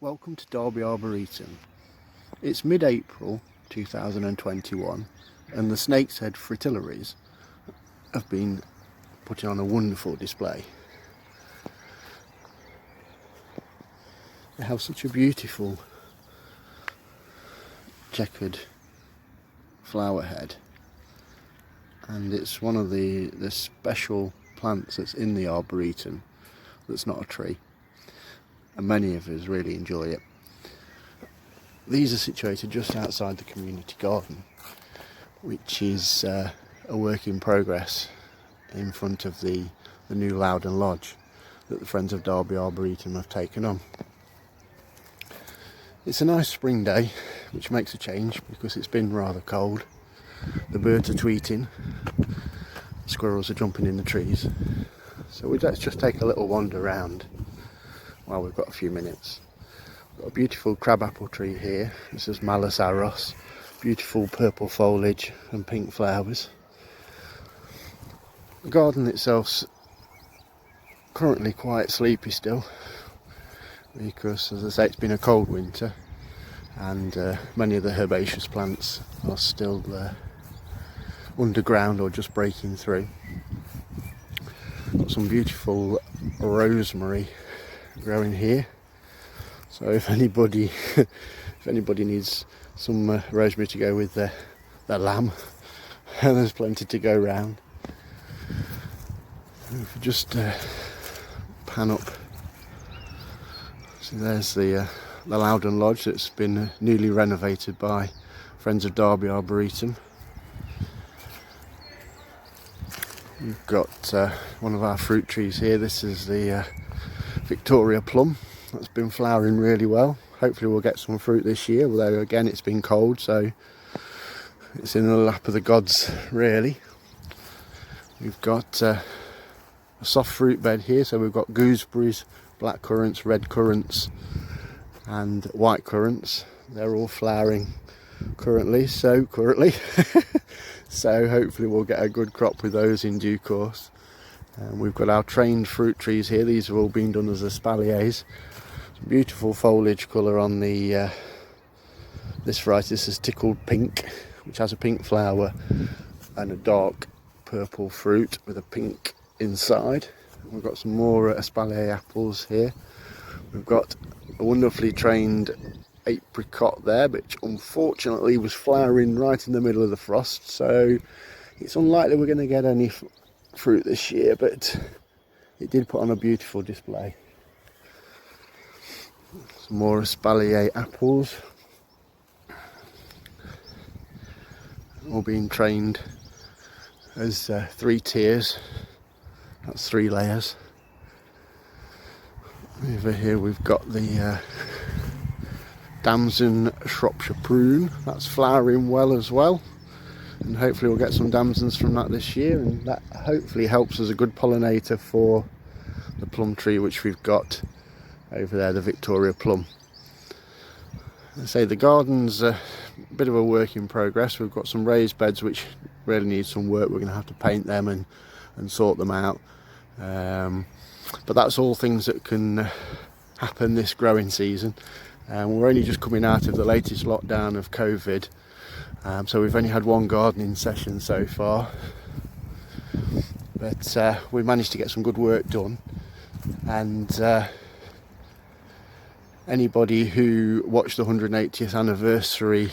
Welcome to Derby Arboretum. It's mid-April 2021 and the snake's head Fritillaries have been putting on a wonderful display. They have such a beautiful checkered flower head, and it's one of the special plants that's in the Arboretum that's not a tree, and many of us really enjoy it. These are situated just outside the community garden, which is a work in progress in front of the new Lavender Lodge that the Friends of Derby Arboretum have taken on. It's a nice spring day, which makes a change because it's been rather cold. The birds are tweeting, the squirrels are jumping in the trees. So let's just take a little wander around while we've got a few minutes. We've got a beautiful crabapple tree here. This is Malus aros, beautiful purple foliage and pink flowers. The garden itself's currently quite sleepy still, because, as I say, it's been a cold winter and many of the herbaceous plants are still underground or just breaking through. Got some beautiful rosemary growing here, so if anybody needs some rosemary to go with their lamb, there's plenty to go round. If we just pan up, so there's the Lavender Lodge that's been newly renovated by Friends of Derby Arboretum. We've got one of our fruit trees here. This is the Victoria plum that's been flowering really well. Hopefully we'll get some fruit this year, although again it's been cold, so it's in the lap of the gods really. We've got a soft fruit bed here, so we've got gooseberries, black currants, red currants and white currants. They're all flowering currently. So hopefully we'll get a good crop with those in due course. We've got our trained fruit trees here. These have all been done as espaliers. Some beautiful foliage colour on the this variety. This is tickled pink, which has a pink flower and a dark purple fruit with a pink inside. We've got some more espalier apples here. We've got a wonderfully trained apricot there, which unfortunately was flowering right in the middle of the frost, so it's unlikely we're going to get any fruit this year, but it did put on a beautiful display. Some more espalier apples, all being trained as 3 tiers. That's 3 layers. Over here we've got the damson Shropshire prune. That's flowering well as well, and hopefully we'll get some damsons from that this year, and that hopefully helps as a good pollinator for the plum tree which we've got over there, the Victoria plum. I say the garden's a bit of a work in progress. We've got some raised beds which really need some work. We're going to have to paint them and sort them out, but that's all things that can happen this growing season. We're only just coming out of the latest lockdown of COVID, so we've only had 1 gardening session so far, but we managed to get some good work done. And anybody who watched the 180th anniversary,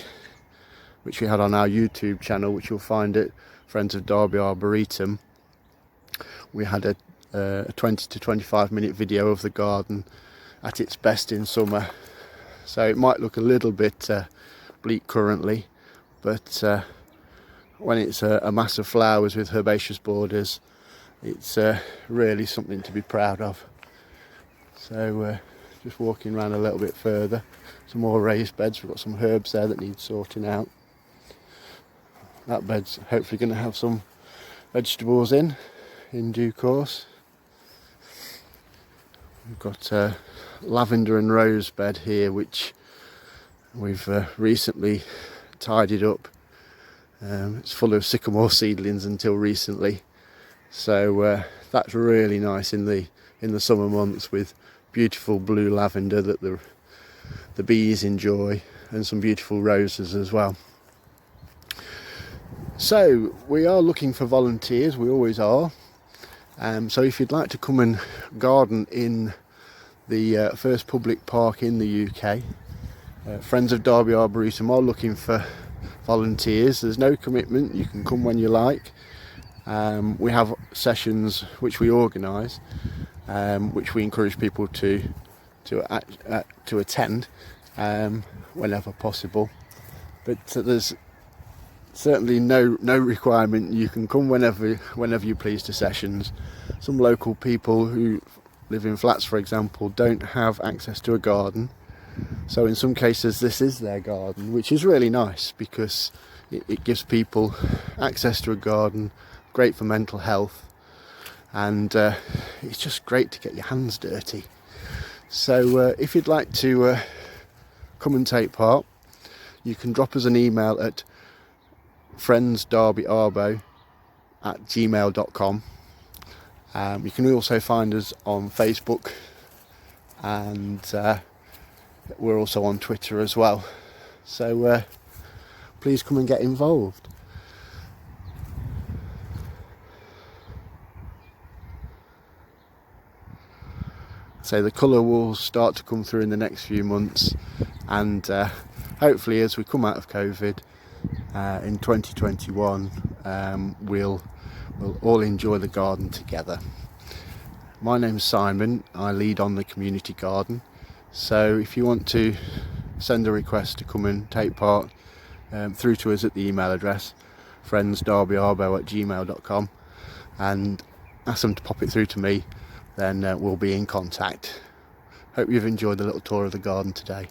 which we had on our YouTube channel, which you'll find at Friends of Derby Arboretum, we had a 20 to 25 minute video of the garden at its best in summer. So it might look a little bit bleak currently, but when it's a mass of flowers with herbaceous borders, it's really something to be proud of. So just walking around a little bit further, some more raised beds. We've got some herbs there that need sorting out. That bed's hopefully going to have some vegetables in due course. We've got Lavender and Rose Bed here, which we've recently tidied up. It's full of sycamore seedlings until recently, so that's really nice in the summer months, with beautiful blue lavender that the the bees enjoy, and some beautiful roses as well. So we are looking for volunteers, we always are. So if you'd like to come and garden in the first public park in the UK, Friends of Derby Arboretum are looking for volunteers. There's no commitment, you can come when you like. We have sessions which we organise, which we encourage people to attend whenever possible. But there's certainly no requirement. You can come whenever you please to sessions. Some local people who live in flats, for example, don't have access to a garden, so in some cases this is their garden, which is really nice because it gives people access to a garden, great for mental health, and it's just great to get your hands dirty. So if you'd like to come and take part, you can drop us an email at friendsderbyarbo@gmail.com. You can also find us on Facebook, and we're also on Twitter as well. So please come and get involved. So the colour will start to come through in the next few months, and hopefully as we come out of COVID in 2021, we'll all enjoy the garden together. My name's Simon, I lead on the community garden, so if you want to send a request to come and take part, through to us at the email address friendsderbyarbo@gmail.com, and ask them to pop it through to me, then we'll be in contact. Hope you've enjoyed the little tour of the garden today.